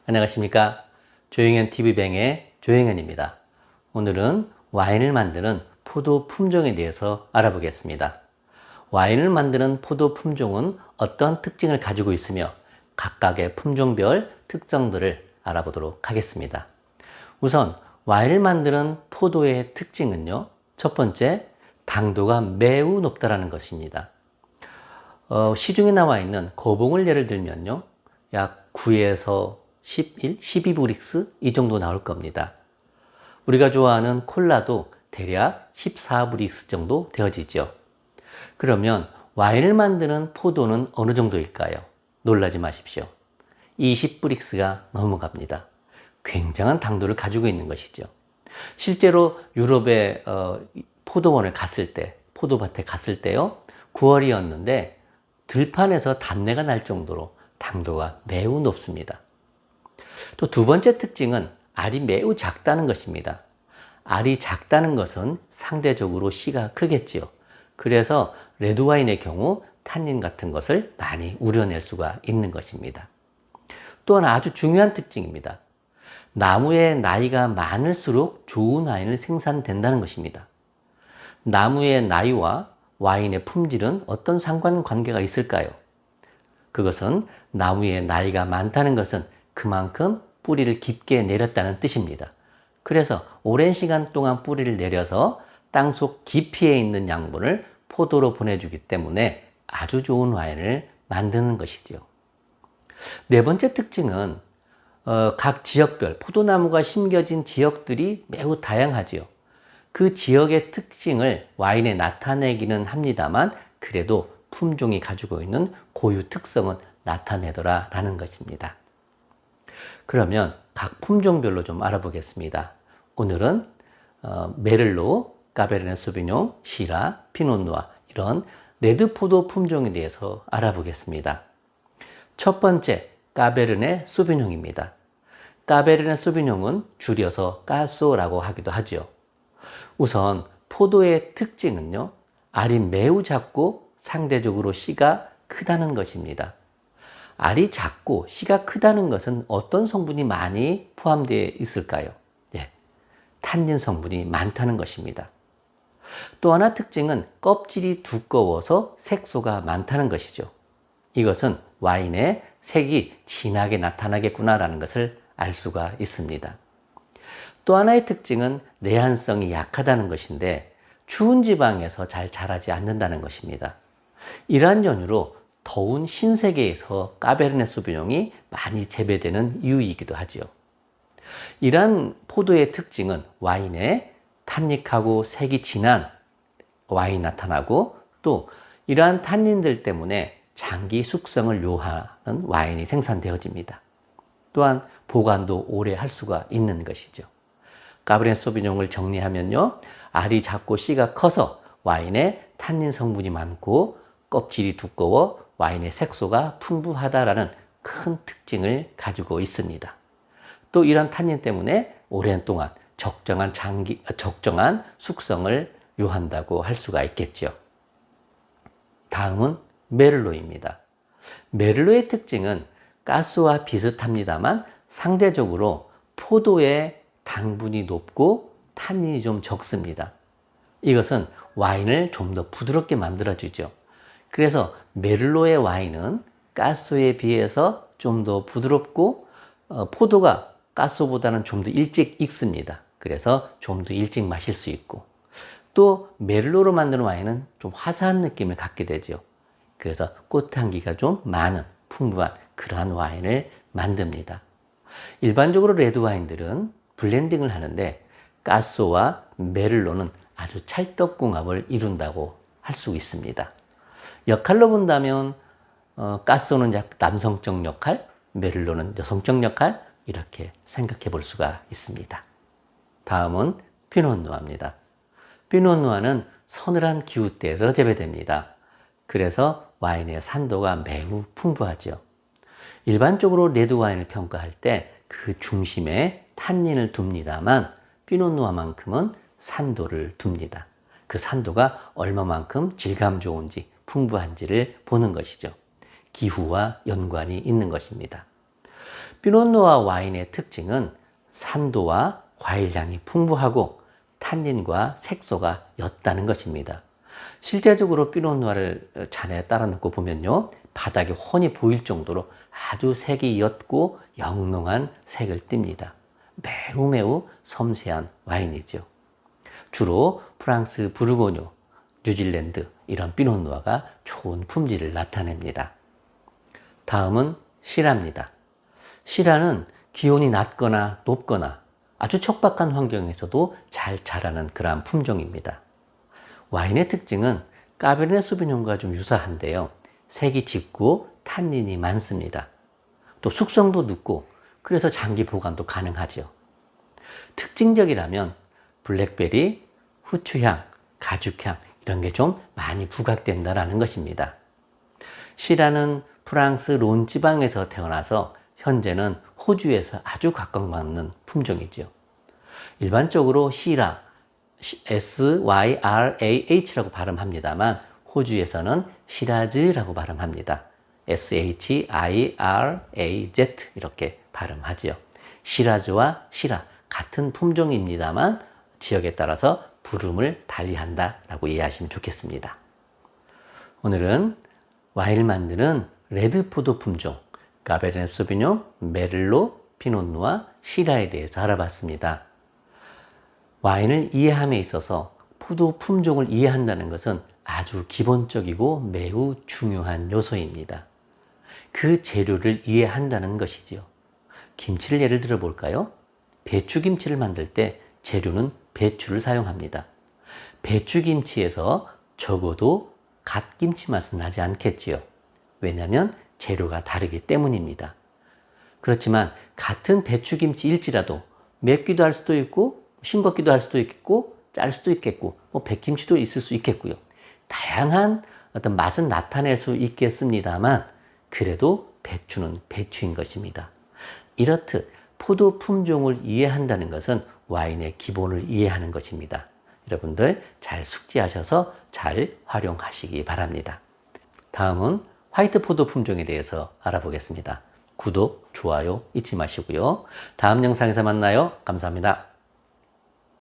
안녕하십니까. 조영현 TV뱅의 조영현입니다. 오늘은 와인을 만드는 포도 품종에 대해서 알아보겠습니다. 와인을 만드는 포도 품종은 어떤 특징을 가지고 있으며 각각의 품종별 특성들을 알아보도록 하겠습니다. 우선 와인을 만드는 포도의 특징은요, 첫 번째, 당도가 매우 높다는 것입니다. 시중에 나와 있는 거봉을 예를 들면요, 약 9에서 11, 12브릭스 이 정도 나올 겁니다. 우리가 좋아하는 콜라도 대략 14브릭스 정도 되어지죠. 그러면 와인을 만드는 포도는 어느 정도일까요? 놀라지 마십시오. 20브릭스가 넘어갑니다. 굉장한 당도를 가지고 있는 것이죠. 실제로 유럽의 포도원을 갔을 때, 포도밭에 갔을 때요, 9월이었는데 들판에서 단내가 날 정도로 당도가 매우 높습니다. 또 두 번째 특징은 알이 매우 작다는 것입니다. 알이 작다는 것은 상대적으로 씨가 크겠지요. 그래서 레드와인의 경우 탄닌 같은 것을 많이 우려낼 수가 있는 것입니다. 또한 아주 중요한 특징입니다. 나무의 나이가 많을수록 좋은 와인을 생산된다는 것입니다. 나무의 나이와 와인의 품질은 어떤 상관관계가 있을까요? 그것은 나무의 나이가 많다는 것은 그만큼 뿌리를 깊게 내렸다는 뜻입니다. 그래서 오랜 시간 동안 뿌리를 내려서 땅속 깊이에 있는 양분을 포도로 보내주기 때문에 아주 좋은 와인을 만드는 것이죠. 네 번째 특징은 각 지역별 포도나무가 심겨진 지역들이 매우 다양하지요. 그 지역의 특징을 와인에 나타내기는 합니다만 그래도 품종이 가지고 있는 고유 특성은 나타내더라라는 것입니다. 그러면 각 품종별로 좀 알아보겠습니다. 오늘은 메를로, 까베르네 소비뇽, 시라, 피노누아 이런 레드포도 품종에 대해서 알아보겠습니다. 첫 번째, 까베르네 소비뇽입니다. 까베르네 소비뇽은 줄여서 까소라고 하기도 하죠. 우선 포도의 특징은요, 알이 매우 작고 상대적으로 씨가 크다는 것입니다. 알이 작고 씨가 크다는 것은 어떤 성분이 많이 포함되어 있을까요? 예, 탄닌 성분이 많다는 것입니다. 또 하나 특징은 껍질이 두꺼워서 색소가 많다는 것이죠. 이것은 와인의 색이 진하게 나타나겠구나라는 것을 알 수가 있습니다. 또 하나의 특징은 내한성이 약하다는 것인데 추운 지방에서 잘 자라지 않는다는 것입니다. 이러한 연유로 더운 신세계에서 까베르네 소비뇽이 많이 재배되는 이유이기도 하죠. 이러한 포도의 특징은 와인에 탄닉하고 색이 진한 와인이 나타나고 또 이러한 탄닌들 때문에 장기 숙성을 요하는 와인이 생산되어집니다. 또한 보관도 오래 할 수가 있는 것이죠. 까베르네 소비뇽을 정리하면요, 알이 작고 씨가 커서 와인에 탄닌 성분이 많고 껍질이 두꺼워 와인의 색소가 풍부하다라는 큰 특징을 가지고 있습니다. 또 이런 탄닌 때문에 오랜 동안 적정한 숙성을 요한다고 할 수가 있겠죠. 다음은 메를로입니다. 메를로의 특징은 가스와 비슷합니다만 상대적으로 포도의 당분이 높고 탄닌이 좀 적습니다. 이것은 와인을 좀 더 부드럽게 만들어주죠. 그래서 메를로의 와인은 까소에 비해서 좀 더 부드럽고 포도가 까소보다는 좀 더 일찍 익습니다. 그래서 좀 더 일찍 마실 수 있고 또 메를로로 만드는 와인은 좀 화사한 느낌을 갖게 되죠. 그래서 꽃향기가 좀 많은 풍부한 그러한 와인을 만듭니다. 일반적으로 레드 와인들은 블렌딩을 하는데 까소와 메를로는 아주 찰떡궁합을 이룬다고 할 수 있습니다. 역할로 본다면 까소는 남성적 역할, 메를로는 여성적 역할 이렇게 생각해 볼 수가 있습니다. 다음은 피노누아입니다. 피노누아는 서늘한 기후대에서 재배됩니다. 그래서 와인의 산도가 매우 풍부하죠. 일반적으로 레드 와인을 평가할 때 그 중심에 탄닌을 둡니다만 피노누아만큼은 산도를 둡니다. 그 산도가 얼마만큼 질감 좋은지 풍부한지를 보는 것이죠. 기후와 연관이 있는 것입니다. 피노누아 와인의 특징은 산도와 과일향이 풍부하고 탄닌과 색소가 옅다는 것입니다. 실제적으로 피노누아를 잔에 따라 놓고 보면요, 바닥이 훤히 보일 정도로 아주 색이 옅고 영롱한 색을 띱니다. 매우 섬세한 와인이죠. 주로 프랑스 부르고뉴, 뉴질랜드 이런 피노누아가 좋은 품질을 나타냅니다. 다음은 시라입니다. 시라는 기온이 낮거나 높거나 아주 척박한 환경에서도 잘 자라는 그러한 품종입니다. 와인의 특징은 까베르네 소비뇽과 좀 유사한데요. 색이 짙고 탄닌이 많습니다. 또 숙성도 늦고 그래서 장기 보관도 가능하죠. 특징적이라면 블랙베리, 후추향, 가죽향 이런 게 좀 많이 부각된다는 것입니다. 시라는 프랑스 론 지방에서 태어나서 현재는 호주에서 아주 각광받는 품종이죠. 일반적으로 시라, SYRAH라고 발음합니다만 호주에서는 시라즈라고 발음합니다. SHIRAZ 이렇게 발음하지요. 시라즈와 시라 같은 품종입니다만 지역에 따라서 부름을 달리한다라고 이해하시면 좋겠습니다. 오늘은 와인을 만드는 레드포도 품종 까베르네 소비뇽, 메를로, 피노누아, 시라에 대해서 알아봤습니다. 와인을 이해함에 있어서 포도 품종을 이해한다는 것은 아주 기본적이고 매우 중요한 요소입니다. 그 재료를 이해한다는 것이지요. 김치를 예를 들어 볼까요? 배추김치를 만들 때 재료는 배추를 사용합니다. 배추김치에서 적어도 갓김치 맛은 나지 않겠지요. 왜냐하면 재료가 다르기 때문입니다. 그렇지만 같은 배추김치일지라도 맵기도 할 수도 있고 싱겁기도 할 수도 있겠고 짤 수도 있겠고 백김치도 있을 수 있겠고요. 다양한 어떤 맛은 나타낼 수 있겠습니다만 그래도 배추는 배추인 것입니다. 이렇듯 포도 품종을 이해한다는 것은 와인의 기본을 이해하는 것입니다. 여러분들 잘 숙지하셔서 잘 활용하시기 바랍니다. 다음은 화이트 포도 품종에 대해서 알아보겠습니다. 구독, 좋아요 잊지 마시고요. 다음 영상에서 만나요. 감사합니다.